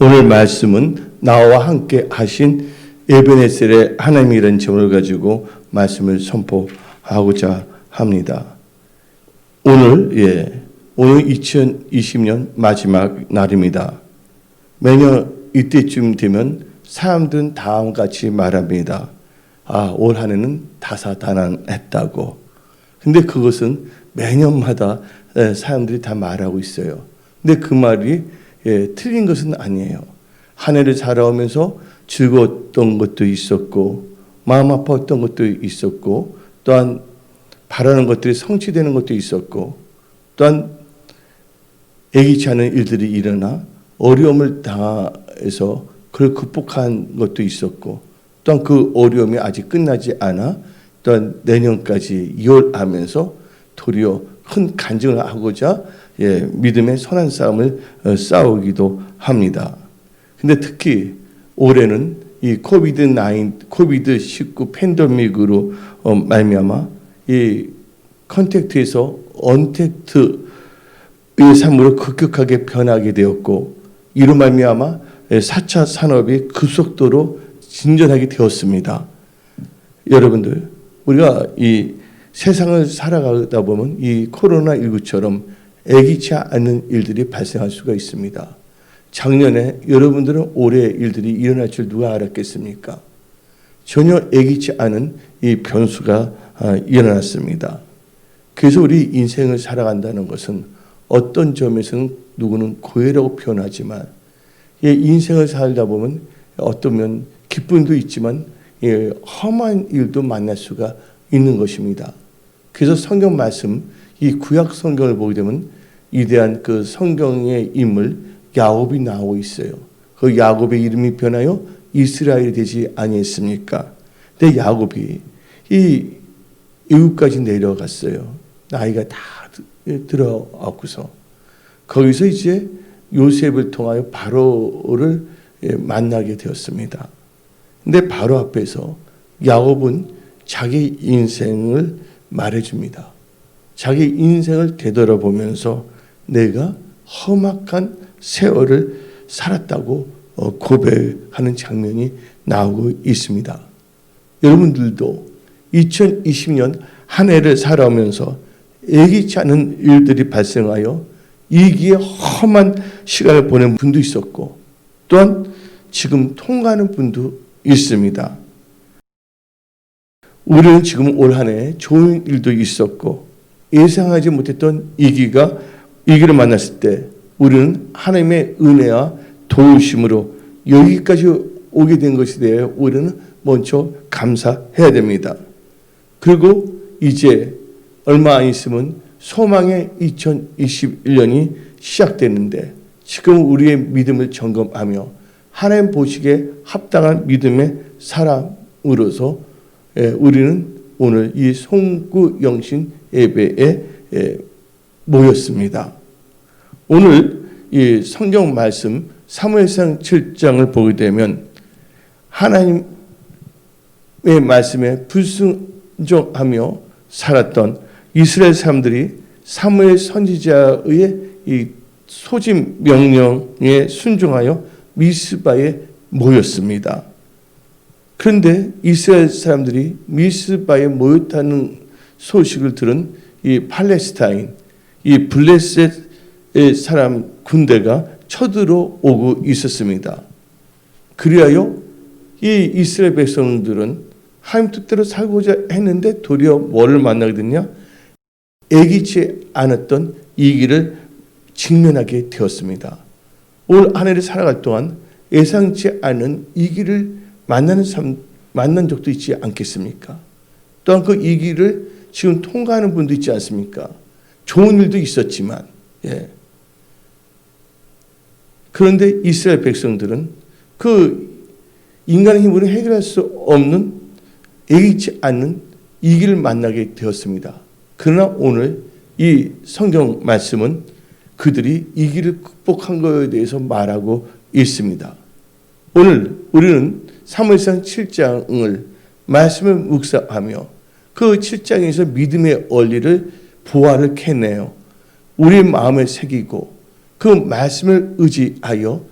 오늘 말씀은 나와 함께 하신 에베네셀의 하나님이라는 제목을 가지고 말씀을 선포하고자 합니다. 오늘 2020년 마지막 날입니다. 매년 이때쯤 되면 사람들은 다음과 같이 말합니다. 올 한 해는 다사다난했다고. 근데 그것은 매년마다 사람들이 다 말하고 있어요. 근데 그 말이 틀린 것은 아니에요. 한 해를 살아오면서 즐거웠던 것도 있었고 마음 아팠던 것도 있었고 또한 바라는 것들이 성취되는 것도 있었고 또한 예기치 않은 일들이 일어나 어려움을 당해서 그걸 극복한 것도 있었고 또한 그 어려움이 아직 끝나지 않아 또한 내년까지 이어가면서 도리어 큰 간증을 하고자 믿음의 선한 싸움을 싸우기도 합니다. 근데 특히 올해는 이 코비드-19 팬데믹으로 말미암아 이 컨택트에서 언택트의 삶으로 급격하게 변하게 되었고 이로 말미암아 4차 산업이 급속도로 진전하게 되었습니다. 여러분들 우리가 이 세상을 살아가다 보면 이 코로나19처럼 예기치 않은 일들이 발생할 수가 있습니다. 작년에 여러분들은 올해 일들이 일어날 줄 누가 알았겠습니까? 전혀 예기치 않은 이 변수가 일어났습니다. 그래서 우리 인생을 살아간다는 것은 어떤 점에서는 누구는 고해라고 표현하지만 인생을 살다 보면 어쩌면 기쁨도 있지만 험한 일도 만날 수가 있는 것입니다. 그래서 성경 말씀, 이 구약 성경을 보게 되면 위대한 그 성경의 인물 야곱이 나오고 있어요. 그 야곱의 이름이 변하여 이스라엘이 되지 아니했습니까? 근데 야곱이 이 애굽까지 내려갔어요. 나이가 다 들어왔고서 거기서 이제 요셉을 통하여 바로를 만나게 되었습니다. 근데 바로 앞에서 야곱은 자기 인생을 말해줍니다. 자기 인생을 되돌아보면서 내가 험악한 세월을 살았다고 고백하는 장면이 나오고 있습니다. 여러분들도 2020년 한 해를 살아오면서 예기치 않은 일들이 발생하여 이기에 험한 시간을 보낸 분도 있었고 또한 지금 통과하는 분도 있습니다. 우리는 지금 올 한 해 좋은 일도 있었고 예상하지 못했던 위기를 만났을 때 우리는 하나님의 은혜와 도우심으로 여기까지 오게 된 것에 대해 우리는 먼저 감사해야 됩니다. 그리고 이제 얼마 안 있으면 소망의 2021년이 시작되는데 지금 우리의 믿음을 점검하며 하나님 보시기에 합당한 믿음의 사람으로서 우리는 오늘 이 송구영신 예배에 모였습니다. 오늘 이 성경 말씀 사무엘상 7장을 보게 되면 하나님의 말씀에 불순종하며 살았던 이스라엘 사람들이 사무엘 선지자의 이 소집 명령에 순종하여 미스바에 모였습니다. 그런데 이스라엘 사람들이 미스바에 모였다는 소식을 들은 이 팔레스타인, 이 블레셋의 사람 군대가 쳐들어오고 있었습니다. 그리하여 이 이스라엘 백성들은 하나님 뜻대로 살고자 했는데 도리어 뭐를 만나게 됐냐? 예기치 않았던 이 길을 직면하게 되었습니다. 올 한 해를 살아갈 동안 예상치 않은 이 길을 만난 적도 있지 않겠습니까? 또한 그 이 길을 지금 통과하는 분도 있지 않습니까? 좋은 일도 있었지만, 그런데 이스라엘 백성들은 그 인간의 힘으로 해결할 수 없는 예기치 않는 이 길을 만나게 되었습니다. 그러나 오늘 이 성경 말씀은 그들이 이 길을 극복한 것에 대해서 말하고 있습니다. 오늘 우리는 사무엘상 7장을 말씀을 묵상하며 그 7장에서 믿음의 원리를 보화를 캐내요. 우리 마음에 새기고 그 말씀을 의지하여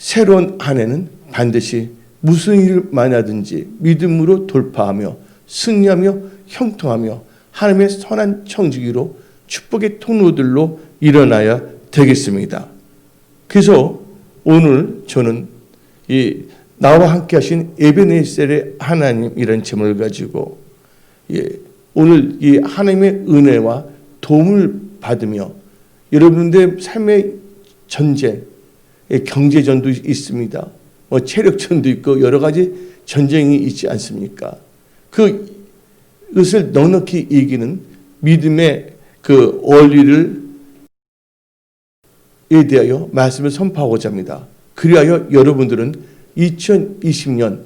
새로운 한 해는 반드시 무슨 일을 만나든지 믿음으로 돌파하며 승리하며 형통하며 하나님의 선한 청지기로 축복의 통로들로 일어나야 되겠습니다. 그래서 오늘 저는 이 나와 함께 하신 에베네셀의 하나님이라는 제목을 가지고 오늘 이 하나님의 은혜와 도움을 받으며 여러분들의 삶의 전쟁, 경제전도 있습니다. 체력전도 있고 여러 가지 전쟁이 있지 않습니까? 그것을 넉넉히 이기는 믿음의 그 원리를 에 대하여 말씀을 선포하고자 합니다. 그리하여 여러분들은 2020년을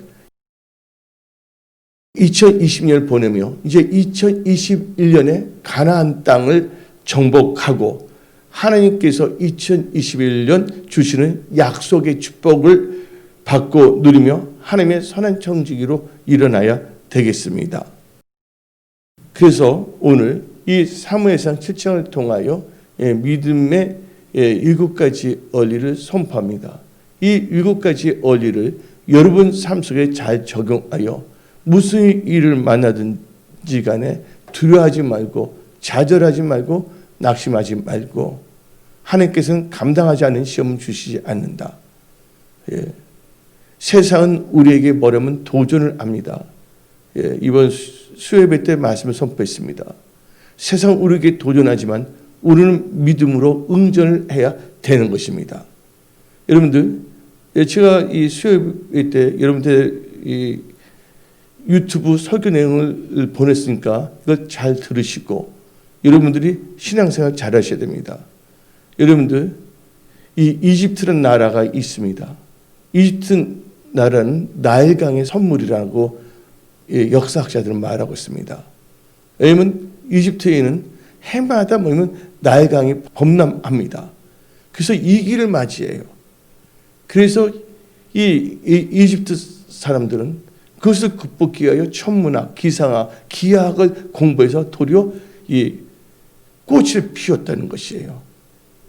보내며 이제 2021년에 가나안 땅을 정복하고 하나님께서 2021년 주시는 약속의 축복을 받고 누리며 하나님의 선한 청지기로 일어나야 되겠습니다. 그래서 오늘 이 사무엘상 7장을 통하여 믿음의 7가지 원리를 선포합니다. 이 7가지 원리를 여러분 삶 속에 잘 적용하여 무슨 일을 만나든지 간에 두려워하지 말고 좌절하지 말고 낙심하지 말고 하나님께서는 감당하지 않는 시험을 주시지 않는다. 세상은 우리에게 뭐라면 도전을 합니다. 이번 수요예배 때 말씀을 선포했습니다. 세상은 우리에게 도전하지만 우리는 믿음으로 응전을 해야 되는 것입니다. 여러분들, 제가 이 수요예배 때 여러분들 이 유튜브 설교 내용을 보냈으니까 이걸 잘 들으시고 여러분들이 신앙생활 잘 하셔야 됩니다. 여러분들, 이 이집트라는 나라가 있습니다. 이집트 나라는 나일강의 선물이라고 역사학자들은 말하고 있습니다. 왜냐하면 이집트에는 해마다 나일강이 범람합니다. 그래서 이 길을 맞이해요. 그래서 이 이집트 사람들은 그것을 극복하기 위하여 천문학, 기상학, 기하학을 공부해서 도리어 이 꽃을 피웠다는 것이에요.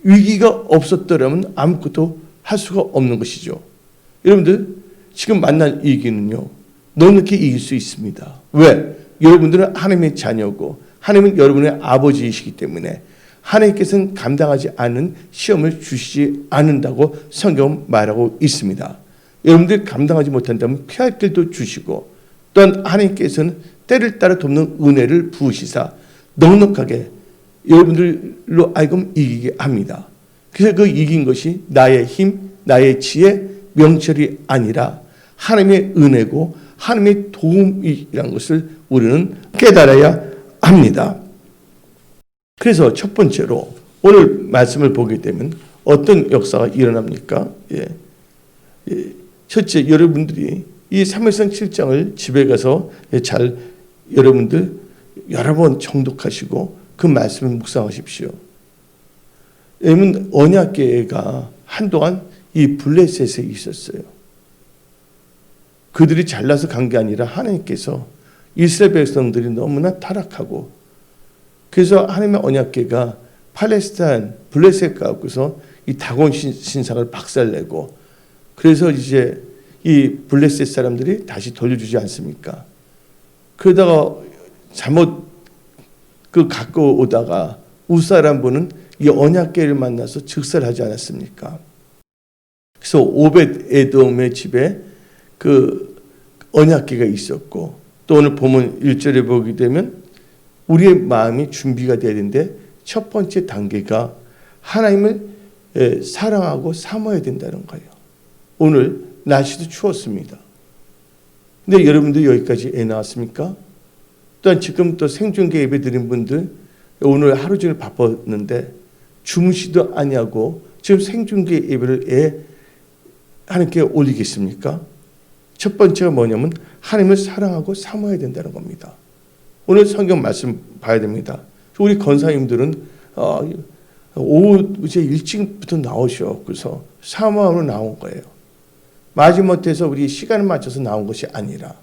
위기가 없었더라면 아무것도 할 수가 없는 것이죠. 여러분들, 지금 만날 위기는요, 넉넉히 이길 수 있습니다. 왜? 여러분들은 하나님의 자녀고 하나님은 여러분의 아버지이시기 때문에 하나님께서는 감당하지 않는 시험을 주시지 않는다고 성경은 말하고 있습니다. 여러분들이 감당하지 못한다면 피할 길도 주시고 또한 하나님께서는 때를 따라 돕는 은혜를 부으시사 넉넉하게 여러분들로 하여금 이기게 합니다. 그래서 그 이긴 것이 나의 힘, 나의 지혜, 명철이 아니라 하나님의 은혜고 하나님의 도움이라는 것을 우리는 깨달아야 합니다. 그래서 첫 번째로 오늘 말씀을 보게 되면 어떤 역사가 일어납니까? 첫째, 여러분들이 이 사무엘상 7장을 집에 가서 잘 여러분들 여러 번 정독하시고 그 말씀을 묵상하십시오. 왜냐하면 언약궤가 한동안 이 블레셋에 있었어요. 그들이 잘나서 간 게 아니라 하나님께서 이스라엘 백성들이 너무나 타락하고 그래서 하나님의 언약궤가 팔레스타인 블레셋 가고서 이 다곤 신상을 박살내고 그래서 이제 이 블레셋 사람들이 다시 돌려주지 않습니까? 그러다가 잘못 갖고 오다가 우사람 분은 이 언약궤를 만나서 즉살하지 않았습니까? 그래서 오벳 에돔의 집에 그 언약궤가 있었고 또 오늘 보면 1절에 보게 되면 우리의 마음이 준비가 돼야 되는데 첫 번째 단계가 하나님을 사랑하고 사모해야 된다는 거예요. 오늘 날씨도 추웠습니다. 근데 여러분들 여기까지 애 나왔습니까? 또한 지금 또 생중계 예배 드린 분들 오늘 하루 종일 바빴는데 주무시도 아니하고 지금 생중계 예배를 하나님께 올리겠습니까? 첫 번째가 뭐냐면 하나님을 사랑하고 사모해야 된다는 겁니다. 오늘 성경 말씀 봐야 됩니다. 우리 권사님들은 오후 이제 일찍부터 나오셔. 그래서 사모하러 나온 거예요. 마지못해서 우리 시간을 맞춰서 나온 것이 아니라,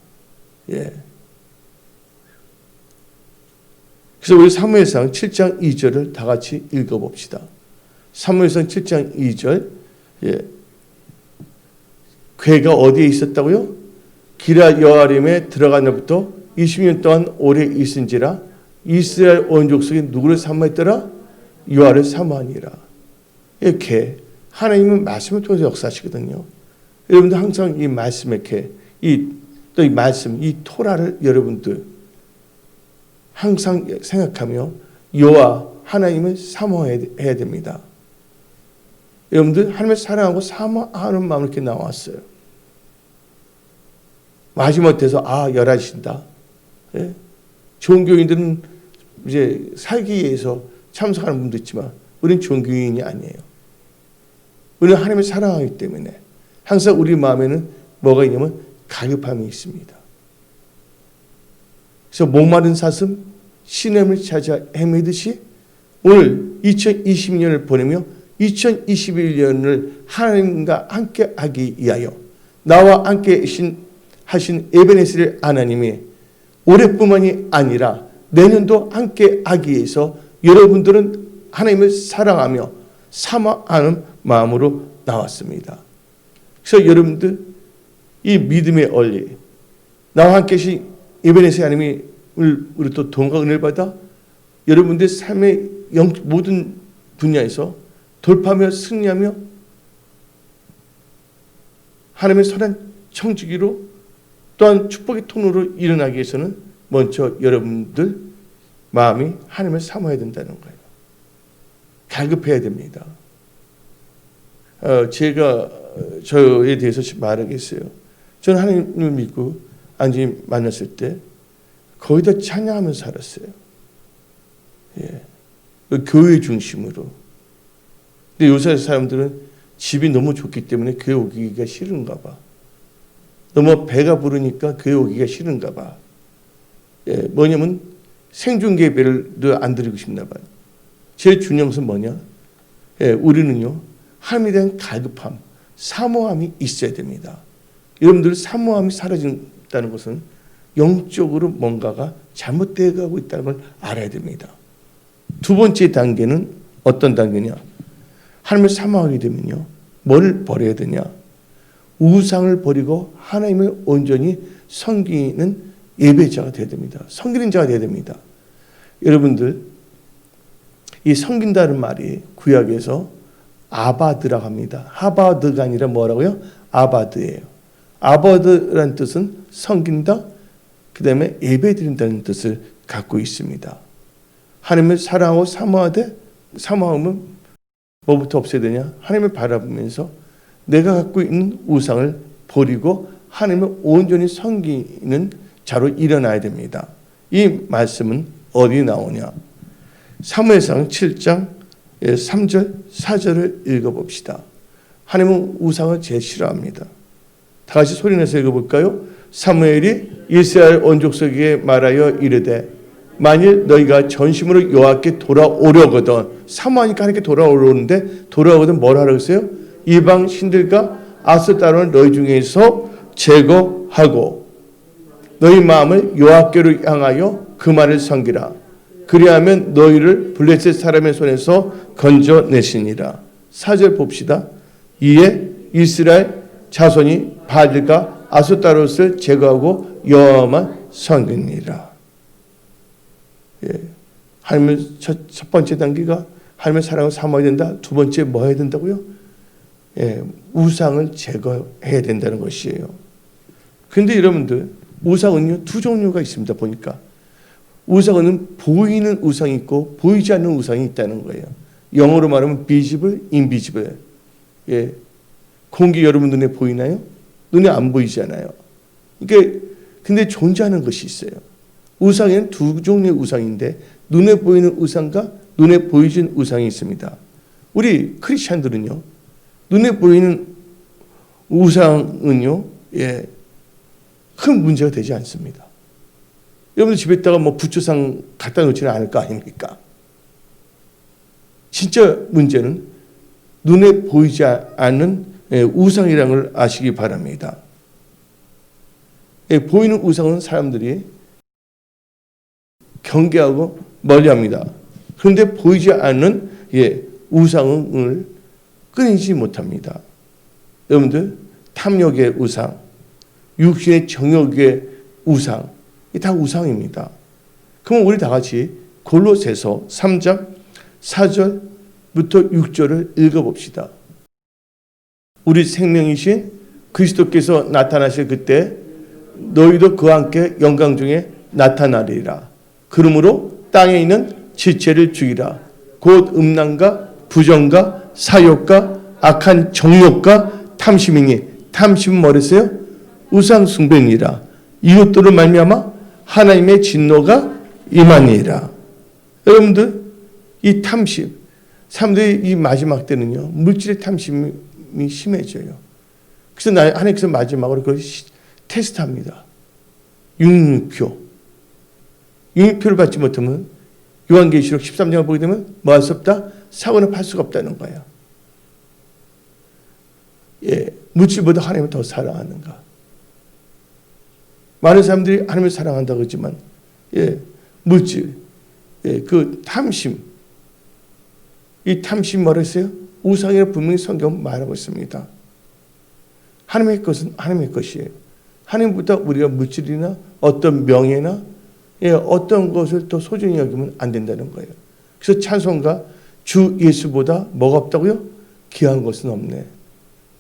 그래서 우리 사무엘상 7장 2절을 다 같이 읽어봅시다. 사무엘상 7장 2절, 괴가 어디에 있었다고요? 기럇 여아림에 들어간 날부터 20년 동안 오래 있은지라 이스라엘 온 족속이 누구를 사모했더라? 여호와를 사모하니라. 이렇게 하나님은 말씀을 통해서 역사하시거든요. 여러분들 항상 이 말씀에 이렇게 또 이 말씀, 이 토라를 여러분들 항상 생각하며 여호와 하나님을 사모해야 됩니다. 여러분들 하나님을 사랑하고 사모하는 마음으로 이렇게 나왔어요. 마지못해서 열하신다. 예? 종교인들은 이제 살기 위해서 참석하는 분도 있지만 우리는 종교인이 아니에요. 우리는 하나님을 사랑하기 때문에 항상 우리 마음에는 뭐가 있냐면 갈급함이 있습니다. 그래서 목마른 사슴 시냇을 찾아 헤매듯이 오늘 2020년을 보내며 2021년을 하나님과 함께 하기 위하여 나와 함께 하신 에베네셀 하나님이 올해뿐만이 아니라 내년도 함께 하기 위해서 여러분들은 하나님을 사랑하며 사모하는 마음으로 나왔습니다. 그래서 여러분들 이 믿음의 원리 나와 함께 하신 에베네셀 하나님이 우리 또 도움과 은혜를 받아 여러분들 삶의 모든 분야에서 돌파하며 승리하며 하나님의 선한 청지기로 또한 축복의 통로로 일어나기 위해서는 먼저 여러분들 마음이 하나님을 사모해야 된다는 거예요. 갈급해야 됩니다. 제가 저에 대해서 말하겠어요. 저는 하나님을 믿고 완전히 만났을 때 거의 다 찬양하면서 살았어요. 예. 교회 중심으로. 근데 요새 사람들은 집이 너무 좋기 때문에 교회 오기가 싫은가 봐. 너무 배가 부르니까 교회 오기가 싫은가 봐. 예, 뭐냐면 생존 예배를 안 드리고 싶나 봐요. 제일 중요한 것은 뭐냐? 예, 우리는요 하나님에 대한 갈급함, 사모함이 있어야 됩니다. 여러분들 사모함이 사라진다는 것은 영적으로 뭔가가 잘못되어 가고 있다는 걸 알아야 됩니다. 두 번째 단계는 어떤 단계냐? 하나님을 사모하게 되면요 뭘 버려야 되냐? 우상을 버리고 하나님을 온전히 섬기는 예배자가 되어야 됩니다. 섬기는 자가 되어야 됩니다. 여러분들 이 섬긴다는 말이 구약에서 아바드라고 합니다. 하바드가 아니라 뭐라고요? 아바드예요. 아바드라는 뜻은 섬긴다, 그 다음에 예배드린다는 뜻을 갖고 있습니다. 하나님을 사랑하고 사모하면 뭐부터 없애야 되냐? 하나님을 바라보면서 내가 갖고 있는 우상을 버리고 하나님을 온전히 섬기는 자로 일어나야 됩니다. 이 말씀은 어디 나오냐? 사무엘상 7장 3절 4절을 읽어봅시다. 하나님은 우상을 제일 싫어합니다. 다 같이 소리내서 읽어볼까요? 사무엘이 이스라엘 온 족속에게 말하여 이르되 만일 너희가 전심으로 여호와께 돌아오려거든, 사모하니까 하나님께 돌아오려는데 돌아오거든 뭘 하라고 했어요? 이방 신들과 아스타로는 너희 중에서 제거하고 너희 마음을 여호와께로 향하여 그만을 섬기라. 그리하면 너희를 블레셋 사람의 손에서 건져내시니라. 4절 봅시다. 이에 이스라엘 자손이 바알과 아스타롯을 제거하고 여호와만 섬기니라. 예. 하나님을 첫 번째 단계가 하나님의 사랑을 사모해야 된다. 두 번째 뭐 해야 된다고요? 예, 우상을 제거해야 된다는 것이에요. 그런데 여러분들 우상은요 두 종류가 있습니다. 보니까 우상은 보이는 우상이 있고 보이지 않는 우상이 있다는 거예요. 영어로 말하면 visible, invisible. 예, 공기 여러분 눈에 보이나요? 눈에 안 보이잖아요. 그러니까 근데 존재하는 것이 있어요. 우상에는 두 종류의 우상인데 눈에 보이는 우상과 눈에 보이진 우상이 있습니다. 우리 크리스찬들은요 눈에 보이는 우상은요 예, 큰 문제가 되지 않습니다. 여러분들 집에다가 뭐 부처상 갖다 놓지는 않을 거 아닙니까? 진짜 문제는 눈에 보이지 않는 우상이라는 걸 아시기 바랍니다. 보이는 우상은 사람들이 경계하고 멀리합니다. 그런데 보이지 않는 우상을 끊이지 못합니다. 여러분들 탐욕의 우상, 육신의 정욕의 우상, 이 다 우상입니다. 그럼 우리 다 같이 골로새서 3장 4절부터 6절을 읽어봅시다. 우리 생명이신 그리스도께서 나타나실 그때 너희도 그와 함께 영광 중에 나타나리라. 그러므로 땅에 있는 지체를 죽이라. 곧 음란과 부정과 사욕과 악한 정욕과 탐심이니 탐심은 뭐랬어요? 우상 숭배니라. 이것들을 말미암아 하나님의 진노가 임하니라. 여러분들 이 탐심, 사람들이 이 마지막 때는요 물질의 탐심이 심해져요. 그래서 하나님께서 마지막으로 그걸 테스트합니다. 융표를 받지 못하면 요한계시록 13장을 보게 되면 뭐 할 수 없다? 사고는 팔 수가 없다는 거예요. 예, 물질보다 하나님을 더 사랑하는가? 많은 사람들이 하나님을 사랑한다고 했지만, 예, 물질, 예, 그 탐심, 이 탐심 뭐라 했어요? 우상이라고 분명히 성경은 말하고 있습니다. 하나님의 것은 하나님의 것이에요. 하나님보다 우리가 물질이나 어떤 명예나 예, 어떤 것을 더 소중히 여기면 안 된다는 거예요. 그래서 찬송가 주 예수보다 뭐가 없다고요? 귀한 것은 없네.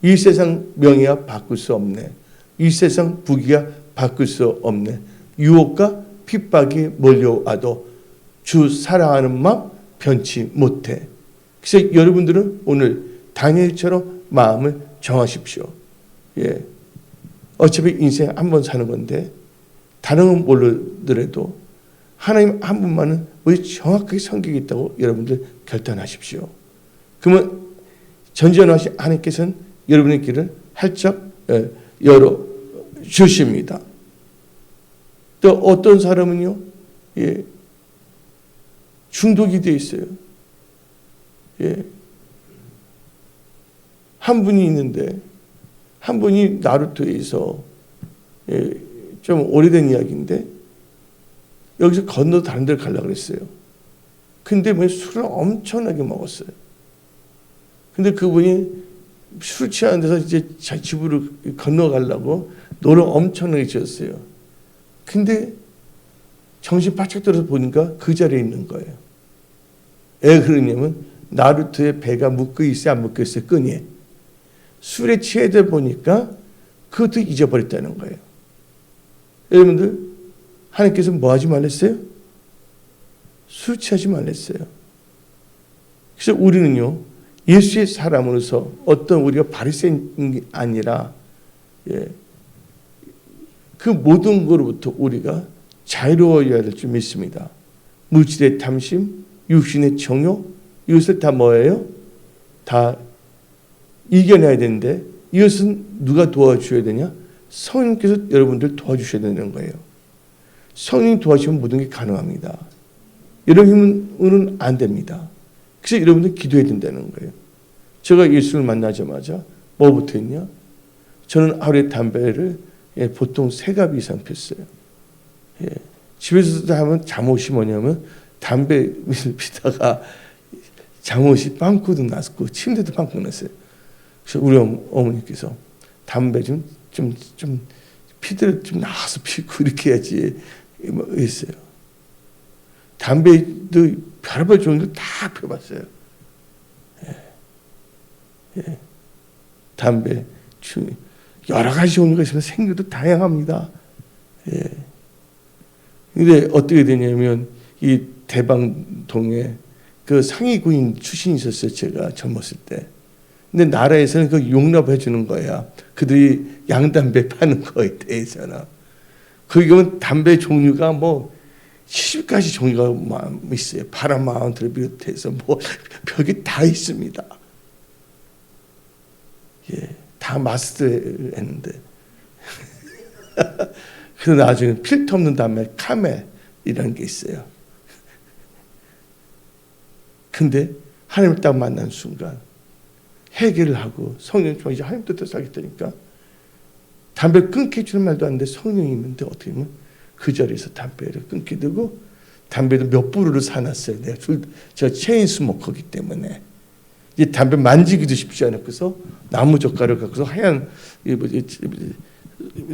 이 세상 명예가 바꿀 수 없네. 이 세상 부귀가 바꿀 수 없네. 유혹과 핍박이 몰려와도 주 사랑하는 마음 변치 못해. 그래서 여러분들은 오늘 다니엘처럼 마음을 정하십시오. 예, 어차피 인생 한 번 사는 건데 다른 건 모르더라도 하나님 한 분만은 우리 정확하게 섬기겠다고 여러분들 결단하십시오. 그러면 전지전능하신 하나님께서는 여러분의 길을 활짝 열어 주십니다. 또 어떤 사람은요, 예, 중독이 되어 있어요. 예, 한 분이 있는데 한 분이 나루토에서 예, 좀 오래된 이야기인데 여기서 건너 다른 데를 가려고 그랬어요. 근데 왜 술을 엄청나게 먹었어요. 근데 그분이 술 취하는 데서 이제 자기 집으로 건너가려고 노를 엄청나게 지었어요. 근데 정신 바짝 들어서 보니까 그 자리에 있는 거예요. 왜 그러냐면 나루토의 배가 묶여 있어요, 안 묶여 있어요? 끈이. 술에 취해다 보니까 그것도 잊어버렸다는 거예요. 여러분들, 하나님께서 뭐 하지 말랬어요? 술 취하지 말랬어요. 그래서 우리는요, 예수의 사람으로서 어떤 우리가 바리새인이 아니라, 예, 그 모든 것으로부터 우리가 자유로워야 될 줄 믿습니다. 물질의 탐심, 육신의 정욕, 이것을 다 뭐예요? 다 이겨내야 되는데 이것은 누가 도와줘야 되냐? 성령께서 여러분들 도와주셔야 되는 거예요. 성령이 도와주시면 모든 게 가능합니다. 여러분 힘은 안 됩니다. 그래서 여러분들 기도해야 된다는 거예요. 제가 예수를 만나자마자 뭐부터 했냐? 저는 하루에 담배를 보통 3갑 이상 폈어요. 예. 집에서도 하면 잠옷이 뭐냐면 담배 피다가 잠옷이 빵꾸도 났고 침대도 빵꾸 났어요. 그래서 우리 어머니께서 담배 좀 피들 좀 나와서 피고 이렇게 해야지 뭐 했어요. 담배도 별별 종류 다 펴봤어요. 예. 예. 담배 여러 가지 종류가 있으면 생류도 다양합니다. 예. 근데 어떻게 되냐면 이 대방동에 그 상위구인 출신이 있었어요. 제가 젊었을 때. 근데 나라에서는 그 용납해 주는 거야. 그들이 양담배 파는 거에 대해서는. 거기 가면 담배 종류가 뭐 70가지 종류가 있어요. 파란 마운트를 비롯해서 뭐 벽이 다 있습니다. 예, 다 마스터했는데. 그래서 나중에 필터 없는 담배 카멜이라는 게 있어요. 근데 하나님을 딱 만난 순간 해결을 하고 성령 좀 이제 하나님 뜻대로 살겠다니까 담배 끊게 주는 말도 안 돼. 성령이 있는데 어떻게 하면 그 자리에서 담배를 끊게 되고 담배도 몇 부루를 사놨어요. 내가 저 체인 스모커기 때문에 이제 담배 만지기도 쉽지 않았고서 나무 젓가락을 갖고서 하얀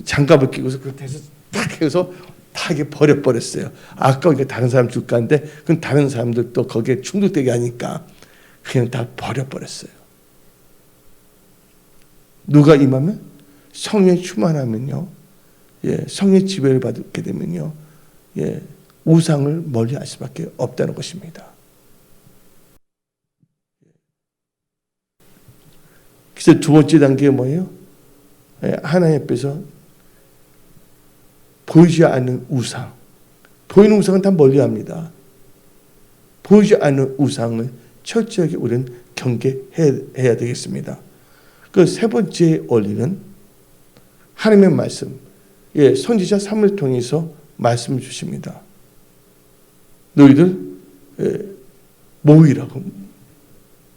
장갑을 끼고서 그 대서 딱 해서 다 이게 버려버렸어요. 아까우니까 다른 사람 줄까 하는데 그건 다른 사람들도 거기에 충돌되게 하니까 그냥 다 버려버렸어요. 누가 임하면? 성령이 충만하면요. 성령의 지배를 받게 되면요. 우상을 멀리할 수밖에 없다는 것입니다. 그래서 두 번째 단계가 뭐예요? 하나님 앞에서 보이지 않는 우상. 보이는 우상은 다 멀리합니다. 보이지 않는 우상을 철저하게 우리는 경계해야 되겠습니다. 그 세 번째 원리는 하나님의 말씀. 선지자 사무엘을 통해서 말씀을 주십니다. 너희들 모이라고.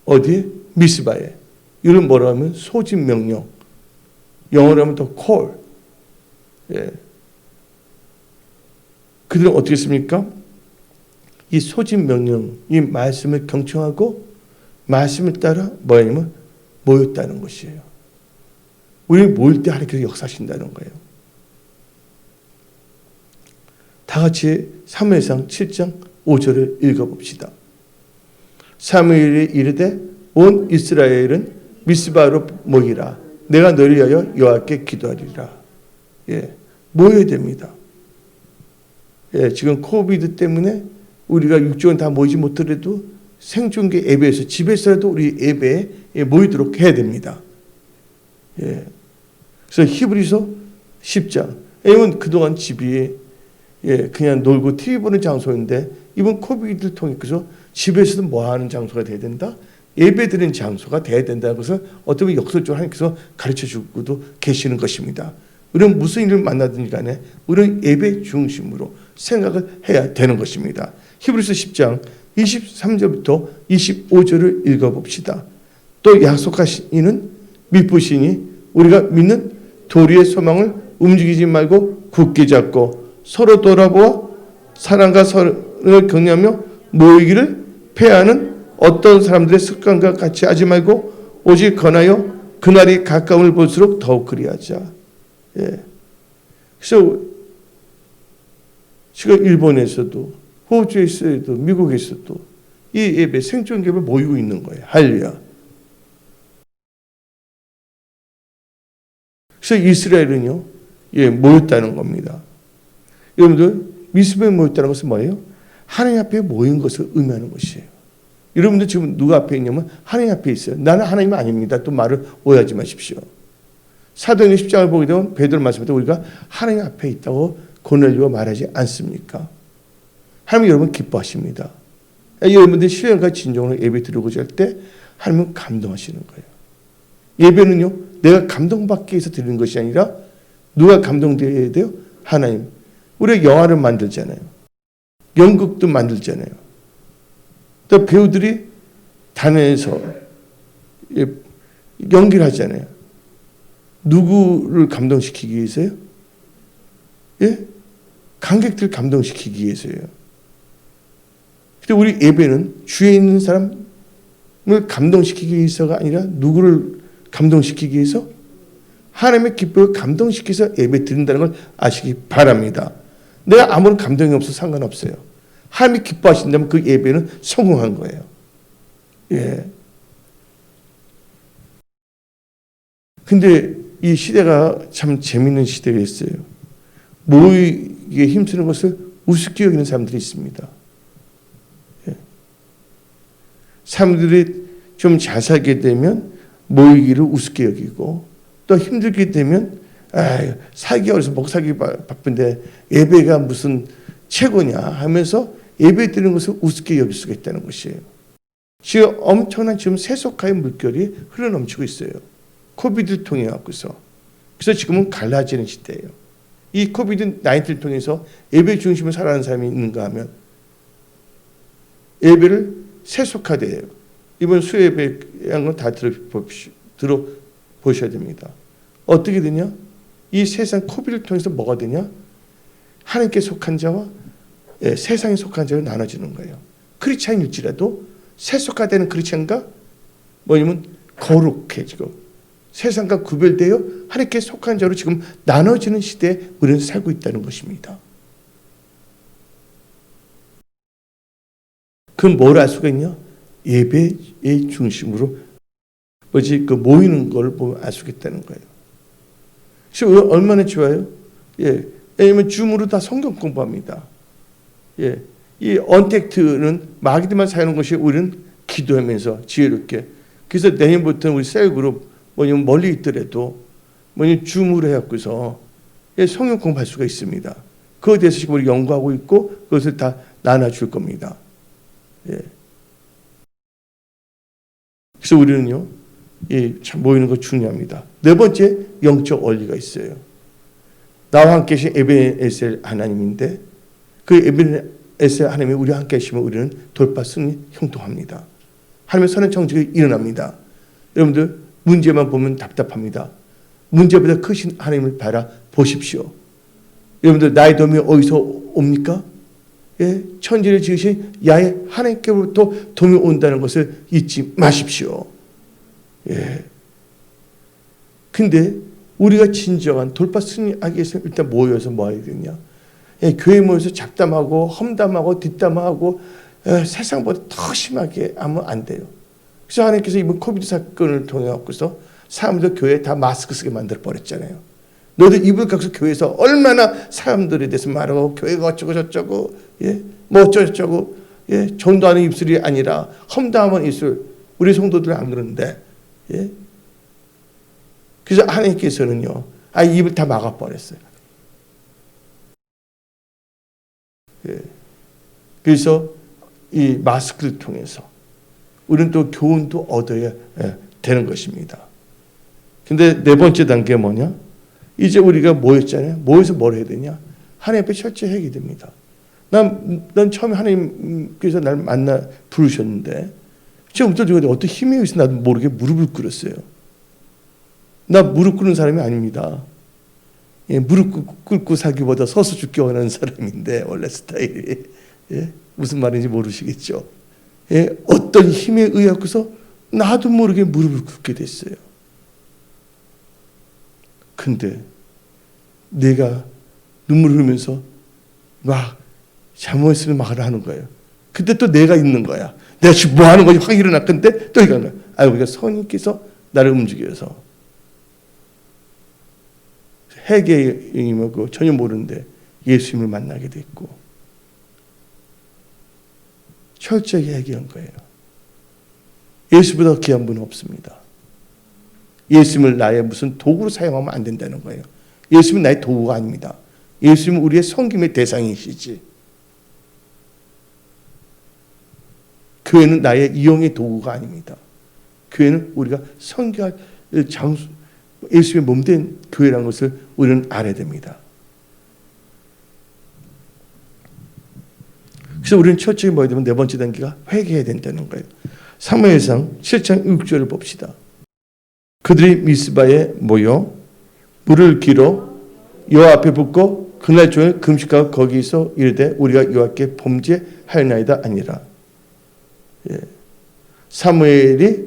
어디에? 미스바에. 이걸 뭐라 하면 소집 명령. 영어로 하면 더 call. 그들은 어떻게 했습니까? 이 소집 명령, 이 말씀을 경청하고 말씀을 따라 뭐냐면 모였다는 것이에요. 우리 모일 때 하나님께서 역사하신다는 거예요. 다 같이 사무엘상 7장 5절을 읽어봅시다. 사무엘이 이르되 온 이스라엘은 미스바로 모이라. 내가 너를 위하여 여호와께 기도하리라. 모여야 됩니다. 지금 코비드 때문에 우리가 육종은 다 모이지 못하더라도 생존계 예배에서 집에서라도 우리 예배에 모이도록 해야 됩니다. 그래서 히브리서 10장. 왜냐면 그동안 집이 그냥 놀고 TV 보는 장소인데 이번 코비드를 통해서 집에서도 뭐 하는 장소가 돼야 된다? 예배 드리는 장소가 돼야 된다는 것을 어떤 역설적으로 하나님께서 가르쳐 주고도 계시는 것입니다. 우리는 무슨 일을 만나든지 간에 우리는 예배 중심으로 생각을 해야 되는 것입니다. 히브리서 10장 23절부터 25절을 읽어봅시다. 또 약속하신 이는 믿으시니 우리가 믿는 도리의 소망을 움직이지 말고 굳게 잡고 서로 돌아보아 사랑과 서로를 격려하며 모이기를 폐하는 어떤 사람들의 습관과 같이 하지 말고 오직 권하여 그날이 가까움을 볼수록 더욱 그리하자. 그래서 지금 일본에서도 호주에서도 미국에서도 이 예배 생존 예배 모이고 있는 거예요. 할렐루야. 그래서 이스라엘은요, 모였다는 겁니다. 여러분들 미스바에 모였다는 것은 뭐예요? 하나님 앞에 모인 것을 의미하는 것이에요. 여러분들 지금 누가 앞에 있냐면 하나님 앞에 있어요. 나는 하나님 아닙니다. 또 말을 오해하지 마십시오. 사도행전 10장을 보게 되면 베드로 말씀할 때 우리가 하나님 앞에 있다고 고넬료가 말하지 않습니까? 하나님 여러분 기뻐하십니다. 여러분들 신령과 진정으로 예배 드리고자 할 때 하나님은 감동하시는 거예요. 예배는요, 내가 감동받기 위해서 드리는 것이 아니라 누가 감동되어야 돼요? 하나님. 우리가 영화를 만들잖아요. 연극도 만들잖아요. 또 배우들이 단에서 연기를 하잖아요. 누구를 감동시키기 위해서요? 관객들 감동시키기 위해서요. 근데 우리 예배는 주위에 있는 사람을 감동시키기 위해서가 아니라 누구를 감동시키기 위해서 하나님의 기쁨을 감동시켜서 예배 드린다는 걸 아시기 바랍니다. 내가 아무런 감동이 없어도 상관없어요. 하나님이 기뻐하신다면 그 예배는 성공한 거예요. 근데 이 시대가 참 재밌는 시대가 있어요. 모이기에 힘쓰는 것을 우습게 여기는 사람들이 있습니다. 사람들이 좀 잘 살게 되면 모이기를 우습게 여기고 또 힘들게 되면 살기 어려서 먹고 살기 바쁜데 예배가 무슨 최고냐 하면서 예배 드리는 것을 우습게 여길 수가 있다는 것이에요. 지금 엄청난 지금 세속화의 물결이 흘러넘치고 있어요. 코비드를 통해 갖고서. 그래서 지금은 갈라지는 시대예요. 이 코비드-19를 통해서 예배 중심으로 살아가는 사람이 있는가 하면 예배를 세속화돼요. 이번 수예배 양은 다 들어보셔야 됩니다. 어떻게 되냐? 이 세상 코비드를 통해서 뭐가 되냐? 하나님께 속한 자와 세상에 속한 자로 나눠지는 거예요. 크리스찬일지라도 세속화되는 크리스찬과 뭐냐면 거룩해지고 세상과 구별되어 하나님께 속한 자로 지금 나눠지는 시대에 우리는 살고 있다는 것입니다. 그럼 뭘 알 수가 있냐? 예배의 중심으로 그 모이는 걸 보면 알 수 있다는 거예요. 그래서 얼마나 좋아요? 예, 왜냐면 줌으로 다 성경 공부합니다. 예, 이 언택트는 마귀들만 사용하는 것이 우리는 기도하면서 지혜롭게. 그래서 내년부터는 우리 셀그룹 뭐냐면 멀리 있더라도 뭐냐면 줌으로 해갖고서 성경 공부할 수가 있습니다. 그거에 대해서 지금 우리 연구하고 있고 그것을 다 나눠줄 겁니다. 예. 그래서 우리는요, 참 모이는 거 중요합니다. 네 번째, 영적 원리가 있어요. 나와 함께 계신 에베네셀 하나님인데 그 에베네셀 하나님이 우리와 함께 계시면 우리는 돌파 승리 형통합니다. 하나님의 선한 정직이 일어납니다. 여러분들 문제만 보면 답답합니다. 문제보다 크신 하나님을 바라보십시오. 여러분들 나의 도움이 어디서 옵니까? 예, 천지를 지으신 야훼 하나님께로부터 도움이 온다는 것을 잊지 마십시오. 예. 근데 우리가 진정한 돌파 승리하기 위해서 일단 모여서 뭐 해야 되냐? 예, 교회 모여서 잡담하고 험담하고 뒷담하고 세상보다 더 심하게 하면 안 돼요. 그래서 하나님께서 이번 코비드 사건을 통해 갖고서 사람들 교회에 다 마스크 쓰게 만들어 버렸잖아요. 너도 입을 갖고서 교회에서 얼마나 사람들에 대해서 말하고 교회가 어쩌고 저쩌고 뭐 어쩌고 전도하는 입술이 아니라 험담하는 입술. 우리 성도들은 안 그러는데 그래서 하나님께서는요 입을 다 막아버렸어요. 그래서 이 마스크를 통해서 우리는 또 교훈도 얻어야 되는 것입니다. 근데 네 번째 단계 뭐냐? 이제 우리가 모였잖아요. 모여서 뭘 해야 되냐? 하나님 앞에 철저히 해야 됩니다. 난 처음에 하나님께서 날 만나 부르셨는데 지금부터 어떤 힘에 의해서 나도 모르게 무릎을 꿇었어요. 나 무릎 꿇는 사람이 아닙니다. 무릎 꿇고 살기보다 서서 죽기 원하는 사람인데 원래 스타일이 무슨 말인지 모르시겠죠. 어떤 힘에 의해서 나도 모르게 무릎을 꿇게 됐어요. 근데 내가 눈물 흘리면서 막 잘못했으면 말을 하는 거예요. 근데 또 내가 있는 거야. 내가 지금 뭐 하는 거지? 확 일어났건데 또 이거는 우리가 성령께서 나를 움직여서 회개의 뭐고 전혀 모르는데 예수님을 만나게 됐고 철저히 회개한 거예요. 예수보다 귀한 분은 없습니다. 예수님을 나의 무슨 도구로 사용하면 안 된다는 거예요. 예수님은 나의 도구가 아닙니다. 예수님은 우리의 섬김의 대상이시지. 교회는 나의 이용의 도구가 아닙니다. 교회는 우리가 섬겨할 장수, 예수님의 몸된 교회라는 것을 우리는 알아야 됩니다. 그래서 우리는 철저히 뭐야 되면 네 번째 단계가 회개해야 된다는 거예요. 사무엘상 7장 6절을 봅시다. 그들이 미스바에 모여 물을 길어 여호와 앞에 붓고 그날 종일 금식하고 거기서 이르되 우리가 여호와께 범죄하였나이다 아니라. 사무엘이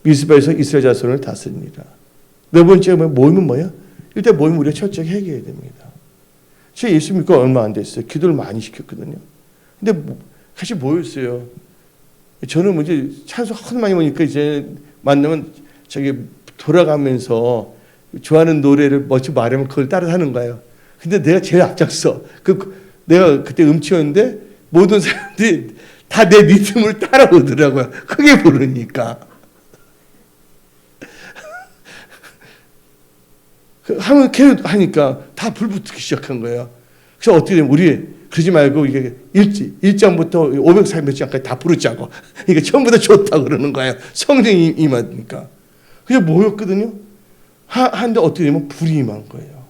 미스바에서 이스라엘 자손을 다스립니다. 네 번째 모임은 뭐야? 일단 모임 우리가 철저히 회개해야 됩니다. 제가 예수 믿고 얼마 안 됐어요. 기도를 많이 시켰거든요. 근데 같이 모였어요. 저는 이제 찬송 하도 많이 보니까 이제 만나면 저기 돌아가면서 좋아하는 노래를 멋지게 말하면 그걸 따라 하는 거예요. 근데 내가 제일 앞장서. 내가 그때 음치였는데 모든 사람들이 다 내 리듬을 따라오더라고요. 크게 부르니까. 하면 계속 하니까 다 불붙기 시작한 거예요. 그래서 어떻게 되면 우리 그러지 말고 이게 1장부터 540몇 장까지 다 부르자고. 이게 처음부터 좋다고 그러는 거예요. 성령이 임하니까. 그래서 모였거든요. 하는데 어떻게 되면 불이 임한 거예요.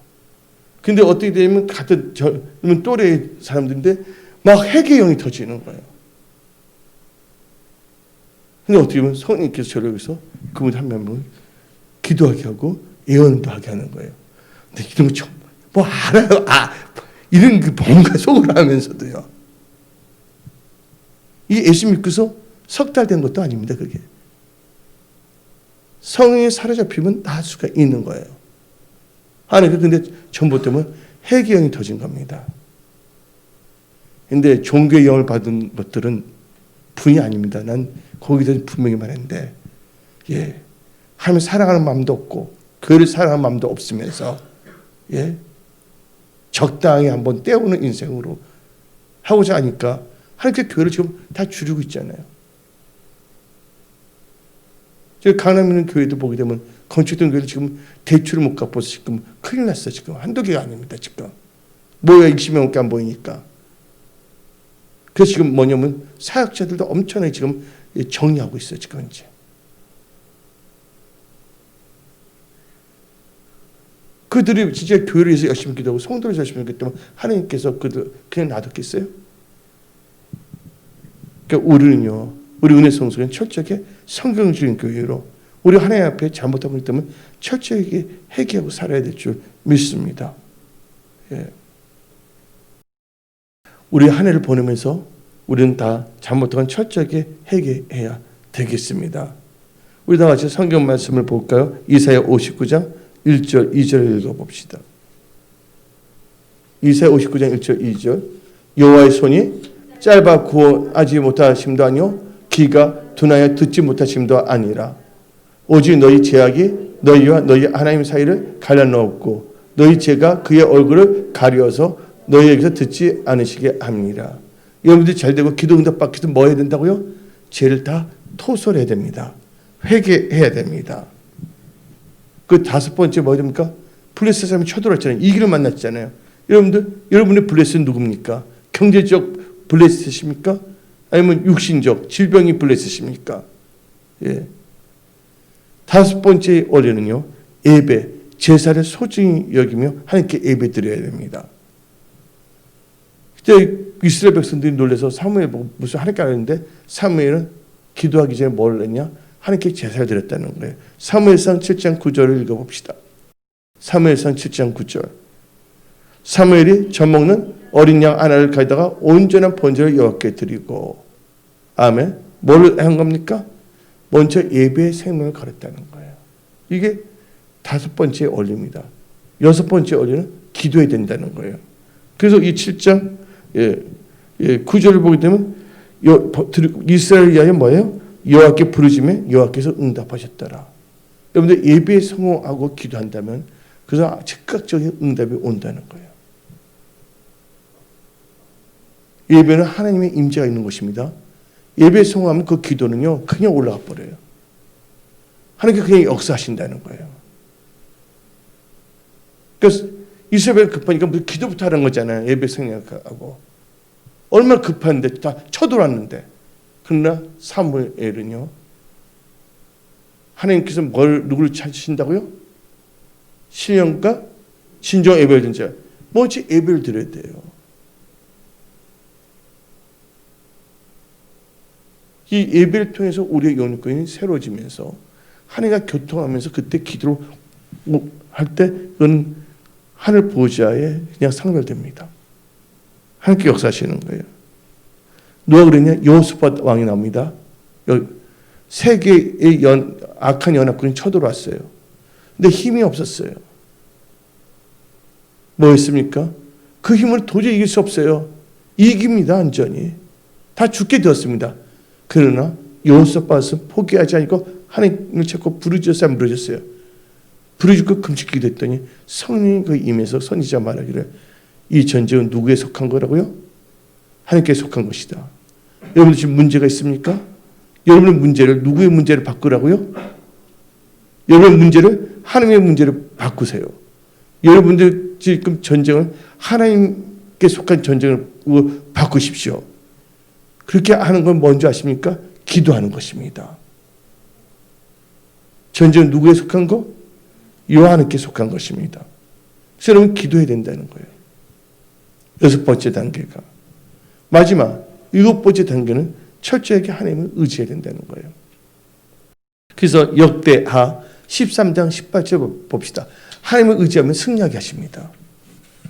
근데 어떻게 되면 같은 또래 사람들인데 막 회개형이 터지는 거예요. 근데 어떻게 보면 성령께서 저를 여기서 그분 한 명을 기도하게 하고 예언도 하게 하는 거예요. 근데 이런 거 좀 뭐 알아요. 이런 그 뭔가 속으로 하면서도요. 이 예수 믿고서 석 달 된 것도 아닙니다. 그게 성령이 사로잡히면 나을 수가 있는 거예요. 아니, 근데 전부 때문에 회개형이 터진 겁니다. 근데 종교의 영을 받은 것들은 분이 아닙니다. 난 거기서 분명히 말했는데, 예, 하나님을 사랑하는 마음도 없고 교회를 사랑하는 마음도 없으면서, 예, 적당히 한번 때우는 인생으로 하고자 하니까 하나님께 교회를 지금 다 줄이고 있잖아요. 제가 강남에 있는 교회도 보게 되면 건축된 교회를 지금 대출을 못 갚아서 지금 큰일 났어. 지금 한두 개가 아닙니다. 지금 뭐야 20명밖에 안 보이니까. 그래서 지금 뭐냐면 사역자들도 엄청나게 지금 정리하고 있어요. 지금 이제. 그들이 진짜 교회를 위해서 열심히 기도하고 성도를 열심히 기도하기 때문에 하나님께서 그들 그냥 놔뒀겠어요? 그러니까 우리는요, 우리 은혜 성소는 철저하게 성경적인 교회로 우리 하나님 앞에 잘못하고 있기 때문에 철저하게 회개하고 살아야 될 줄 믿습니다. 예. 우리 한 해를 보내면서 우리는 다 잘못한 철저하게 회개해야 되겠습니다. 우리 다 같이 성경 말씀을 볼까요? 이사야 59장 1절 2절 읽어봅시다. 이사야 59장 1절 2절 여호와의 손이 짧아 구원하지 못하심도 아니요 귀가 둔하여 듣지 못하심도 아니라 오직 너희 죄악이 너희와 너희 하나님 사이를 갈라놓았고 너희 죄가 그의 얼굴을 가려서 너희에게서 듣지 않으시게 합니다. 여러분들이 잘되고 기도 응답 받기 위해서 뭐 해야 된다고요? 죄를 다 토설해야 됩니다. 회개해야 됩니다. 그 다섯 번째 뭐 됩니까? 블레셋 사람이 쳐들어왔잖아요. 이기를 만났잖아요. 여러분들, 여러분의 블레셋은 누굽니까? 경제적 블레셋입니까? 아니면 육신적 질병이 블레셋입니까? 예. 다섯 번째 원리는요, 예배, 제사를 소중히 여기며 하나님께 예배 드려야 됩니다. 그때 이스라엘 백성들이 놀라서 사무엘 보고 무슨 하나님께 하는데 사무엘은 기도하기 전에 뭘 했냐? 하나님께 제사를 드렸다는 거예요. 사무엘상 7장 9절을 읽어봅시다. 사무엘상 7장 9절. 사무엘이 젖먹는 어린 양 하나를 가져다가 온전한 번제를 여호와께 드리고, 아멘. 뭘 한 겁니까? 먼저 예배의 생명을 걸었다는 거예요. 이게 다섯 번째 원리입니다. 여섯 번째 원리는 기도해야 된다는 거예요. 그래서 이 7장 9절을 보게 되면 이스라엘 위하여 뭐예요? 여호와께 부르짖으며 여호와께서 응답하셨더라. 여러분들 예배에 성공하고 기도한다면 그래서 즉각적인 응답이 온다는 거예요. 예배는 하나님의 임재가 있는 곳입니다. 예배에 성공하면 그 기도는요 그냥 올라가 버려요. 하나님께 그냥 역사하신다는 거예요. 그래서 이스라엘 급하니까 기도부터 하는 거잖아요. 예배 생각하고 얼마나 급한데 다 쳐들어왔는데. 그러나 사무엘은요, 하나님께서 누구를 찾으신다고요? 신령과 진정 예배를 드린 자. 먼저 예배를 드려야 돼요. 이 예배를 통해서 우리의 영육권이 새로워지면서 하나님과 교통하면서 그때 기도를 할 때 그건 하늘 보좌에 그냥 상달됩니다. 하나님께 역사하시는 거예요. 누가 그랬냐? 여호사밧 왕이 나옵니다. 세 개의 악한 연합군이 쳐들어왔어요. 근데 힘이 없었어요. 뭐 했습니까? 그 힘을 도저히 이길 수 없어요. 이깁니다. 완전히. 다 죽게 되었습니다. 그러나 여호사밧은 포기하지 않고 하나님을 찾고 부르짖었어요? 안 부르짖었어요? 부르짖고 금식하게 됐더니 성령이 그 임해서 선지자 말하기를 이 전쟁은 누구에 속한 거라고요? 하나님께 속한 것이다. 여러분들 지금 문제가 있습니까? 여러분의 문제를 누구의 문제를 바꾸라고요? 여러분의 문제를 하나님의 문제를 바꾸세요. 여러분들 지금 전쟁을 하나님께 속한 전쟁을 바꾸십시오. 그렇게 하는 건 뭔지 아십니까? 기도하는 것입니다. 전쟁은 누구에 속한 거? 여호와께 속한 것입니다. 그래서 여러분 기도해야 된다는 거예요. 여섯 번째 단계가. 마지막 일곱 번째 단계는 철저하게 하나님을 의지해야 된다는 거예요. 그래서 역대하 13장 18절 봅시다. 하나님을 의지하면 승리하게 하십니다.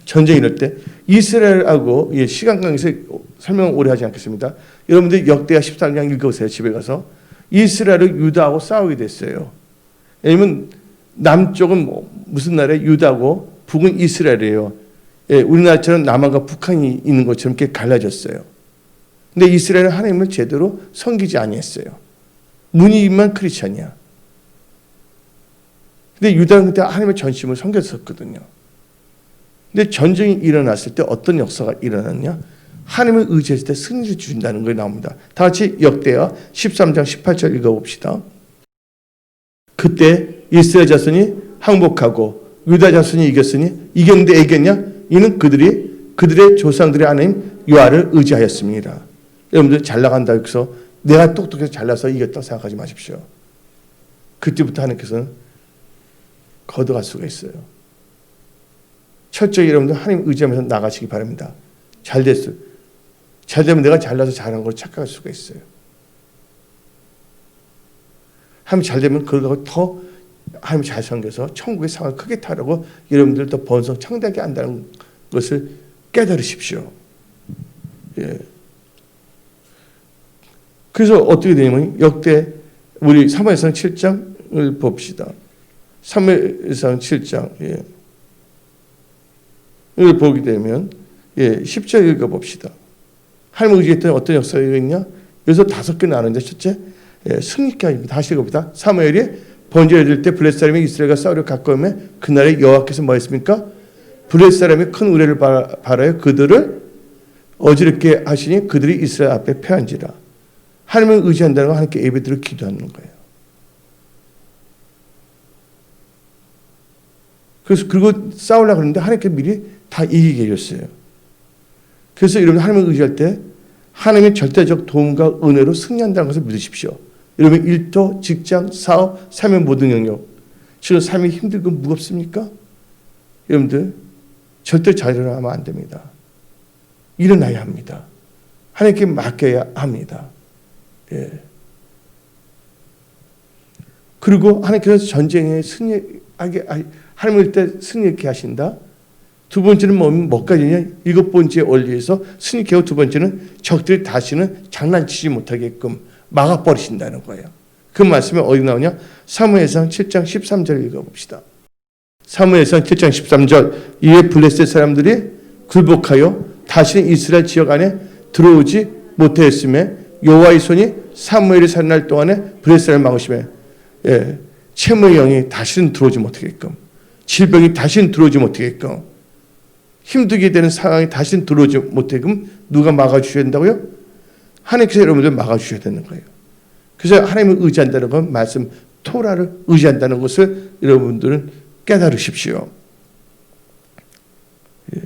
전쟁이 이럴 때 이스라엘하고 시간 관계에서 설명을 오래 하지 않겠습니다. 여러분들 역대하 13장 읽어보세요. 집에 가서. 이스라엘은 유다하고 싸우게 됐어요. 왜냐면 남쪽은 무슨 나라에 유다고 북은 이스라엘이에요. 예, 우리나라처럼 남한과 북한이 있는 것처럼 이렇게 갈라졌어요. 근데 이스라엘은 하나님을 제대로 섬기지 아니했어요. 무늬만 크리스찬이야. 근데 유다는 그때 하나님의 전심을 섬겼었거든요. 근데 전쟁이 일어났을 때 어떤 역사가 일어났냐? 하나님을 의지했을 때 승리를 주신다는 걸 나옵니다. 다 같이 역대하 13장 18절 읽어봅시다. 그때 이스라엘 자손이 항복하고 유다 자손이 이겼으니 이겼는데 이겼냐? 이는 그들의 조상들의 하나님 여호와를 의지하였습니다. 여러분들 잘 나간다 해서 내가 똑똑해서 잘나서 이겼다고 생각하지 마십시오. 그때부터 하나님께서는 거둬갈 수가 있어요. 철저히 여러분들 하나님 의지하면서 나가시기 바랍니다. 잘 됐어요. 잘 되면 내가 잘나서 잘한 걸 착각할 수가 있어요. 하나님 잘 되면 그걸 더 하나님 잘 섬겨서 천국의 상을 크게 타라고 여러분들 더 번성 창대하게 한다는 것을 깨달으십시오. 예. 그래서 어떻게 되냐면 역대 우리 사무엘상 7장을 봅시다. 사무엘상 7장 예. 이걸 보게 되면 예, 10절 읽어봅시다. 하나님 의지했던 어떤 역사가 있냐? 여기서 5개 나누는데 첫째 예, 승리케 하십니다. 다시 읽어봅시다. 사무엘이 번제를 드릴 때 블레셋 사람이 이스라엘과 싸우려 가까우며 그날에 여호와께서 뭐 했습니까? 블레셋 사람이 큰 우레를 발하여 그들을 어지럽게 하시니 그들이 이스라엘 앞에 패한지라. 하나님을 의지한다는 건 하나님께 예배드려 기도하는 거예요. 그래서 그리고 싸우려고 하는데 하나님께 미리 다 이기게 해줬어요. 그래서 여러분 하나님을 의지할 때 하나님의 절대적 도움과 은혜로 승리한다는 것을 믿으십시오. 여러분 일터, 직장, 사업, 삶의 모든 영역. 지금 삶이 힘들고 무겁습니까? 여러분들 절대 자유하면 안 됩니다. 일어나야 합니다. 하나님께 맡겨야 합니다. 예. 그리고 하나님께서 전쟁에 승리하게 하나님을 때 승리케 하신다. 두 번째는 뭐까지냐? 7번째 원리에서 승리케 하고 두 번째는 적들이 다시는 장난치지 못하게끔 막아버리신다는 거예요. 그 말씀이 어디 나오냐? 사무엘상 7장 13절 읽어봅시다. 사무엘상 7장 13절 이에 블레셋 사람들이 굴복하여 다시는 이스라엘 지역 안에 들어오지 못하였으며 여호와의 손이 사무엘이 사는 날 동안에 블레셋을 막으시며 예, 채무의 영이 다시는 들어오지 못하게끔 질병이 다시는 들어오지 못하게끔 힘들게 되는 상황이 다시는 들어오지 못하게끔 누가 막아주셔야 된다고요? 하나님께서 여러분들 막아주셔야 되는 거예요. 그래서 하나님을 의지한다는 건 말씀 토라를 의지한다는 것을 여러분들은 깨달으십시오. 예.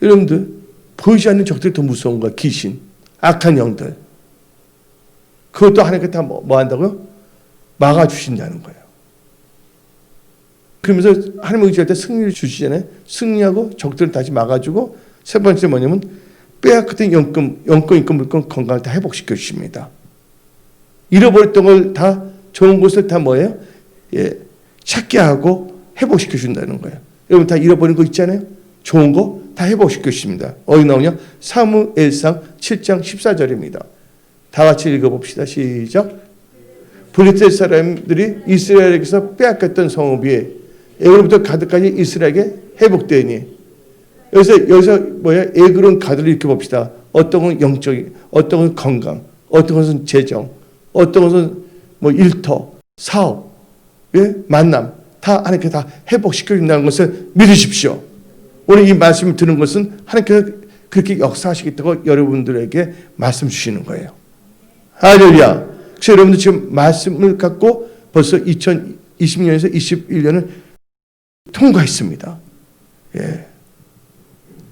여러분들 보이지 않는 적들이 더 무서운 거야. 귀신, 악한 영들. 그것도 하나님께 다 뭐 한다고요? 막아주신다는 거예요. 그러면서 하나님을 의지할 때 승리를 주시잖아요. 승리하고 적들을 다시 막아주고 세 번째 뭐냐면 빼앗겼던 영권, 물권, 건강을 다 회복시켜 주십니다. 잃어버렸던 걸 다 좋은 것을 다 뭐예요? 예, 찾게 하고 회복시켜 준다는 거예요. 여러분 다 잃어버린 거 있잖아요. 좋은 거 다 회복시켜 주십니다. 어디 나오냐? 사무엘상 7장 14절입니다. 다 같이 읽어봅시다. 시작. 블레셋 사람들이 이스라엘에게서 빼앗겼던 성읍이 애굽부터 가드까지 이스라엘에게 회복되니 여기서 뭐야? 에그론 가드를 이렇게 봅시다. 어떤 건 영적인, 어떤 건 건강, 어떤 것은 재정, 어떤 것은 뭐 일터, 사업, 예? 만남 다 하나님께 다 회복시켜 준다는 것을 믿으십시오. 오늘 이 말씀을 드는 것은 하나님께서 그렇게 역사하시겠다고 여러분들에게 말씀 주시는 거예요. 할렐루야. 그래서 여러분들 지금 말씀을 갖고 벌써 2020년에서 21년을 통과했습니다. 예.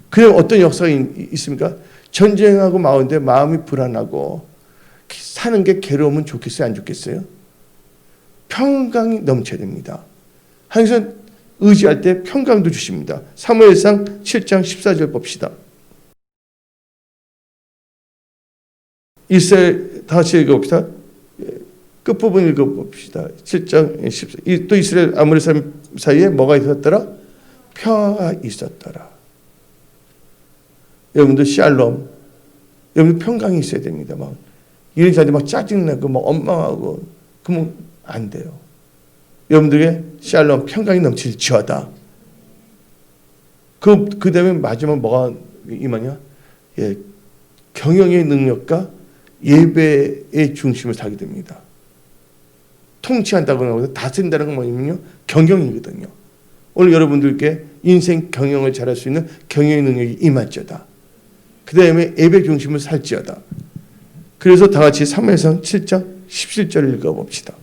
그냥 어떤 역사가 있습니까? 전쟁하고 마운데 마음이 불안하고 사는 게 괴로우면 좋겠어요? 안 좋겠어요? 평강이 넘쳐야 됩니다. 하나님께서 의지할 때 평강도 주십니다. 사무엘상 7장 14절 봅시다. 이스라엘 다시 읽어봅시다. 끝부분 읽어봅시다. 7장 14. 또 이스라엘 아모리 사람 사이에 뭐가 있었더라? 평화가 있었더라. 여러분들 샬롬, 여러분들 평강이 있어야 됩니다. 막 이런 사람들 막 짜증나고 막 원망하고 그러면 안 돼요. 여러분들에게 샬롬 평강이 넘칠지어다. 그 다음에 마지막 뭐가 임하냐? 예, 경영의 능력과 예배의 중심을 사게 됩니다. 통치한다고 하고 다스린다는 건 뭐냐면요, 경영이거든요. 오늘 여러분들께 인생 경영을 잘할 수 있는 경영의 능력이 임할지어다. 그 다음에 예배 중심을 살지어다. 그래서 다 같이 사무엘상 7장 17절을 읽어봅시다.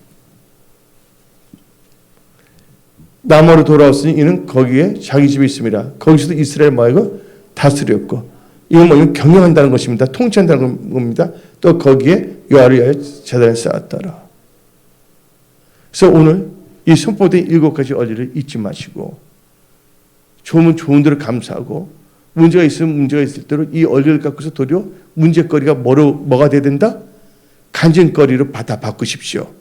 남으로 돌아왔으니 이는 거기에 자기 집이 있습니다. 거기서도 이스라엘 마을을 다스렸고, 이건 뭐냐면 경영한다는 것입니다. 통치한다는 겁니다. 또 거기에 여호와를 위하여 제단을 쌓았더라. 그래서 오늘 이 선포된 7가지 언리를 잊지 마시고, 좋으면 좋은 대로 감사하고, 문제가 있으면 문제가 있을 대로 이 언리를 갖고서 도리어 문제거리가 뭐가 돼야 된다? 간증거리로 받아 바꾸십시오.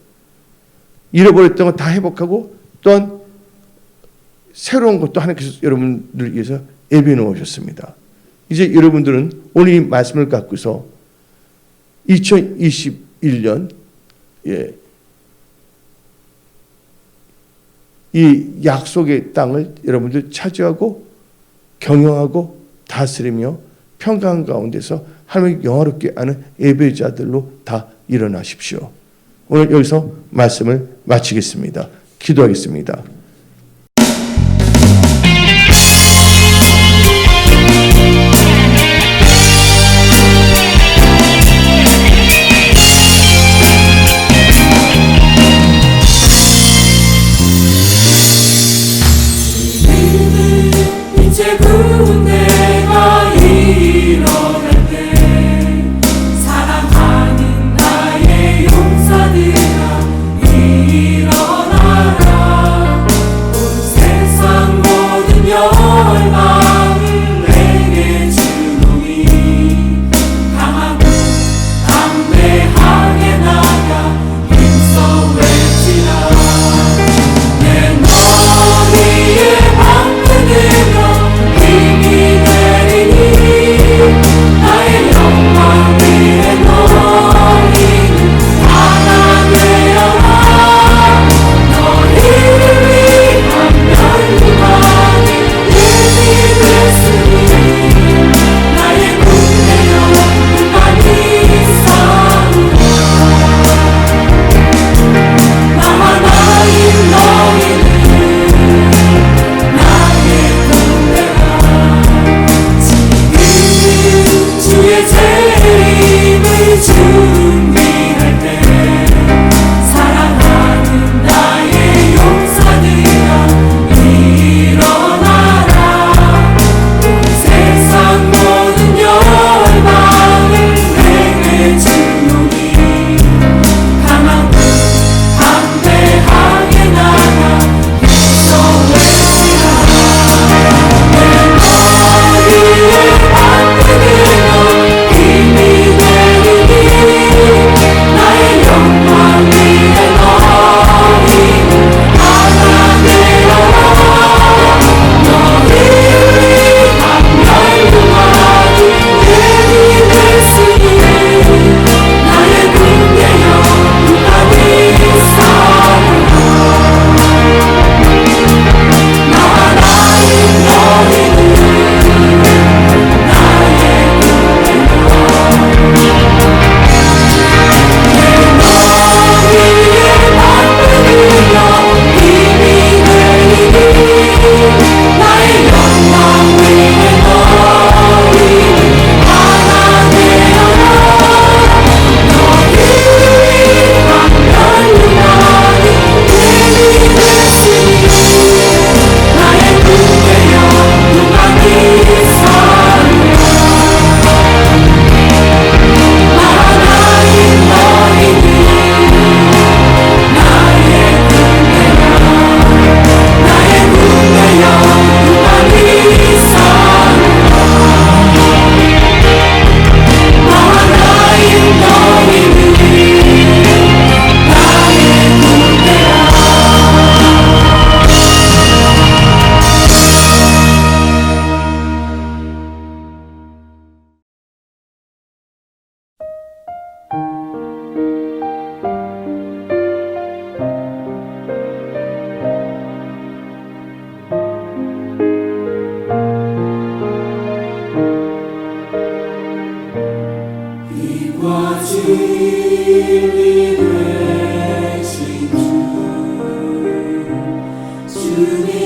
잃어버렸던 거 다 회복하고, 또한 새로운 것도 하나님께서 여러분들을 위해서 예비해 놓으셨습니다. 이제 여러분들은 오늘 이 말씀을 갖고서 2021년 이 약속의 땅을 여러분들 차지하고 경영하고 다스리며 평강 가운데서 하나님을 영화롭게 하는 예배자들로 다 일어나십시오. 오늘 여기서 말씀을 마치겠습니다. 기도하겠습니다. 이제 군대가 일어날 때 사랑하는 나의 용사들아 일어나라. 주님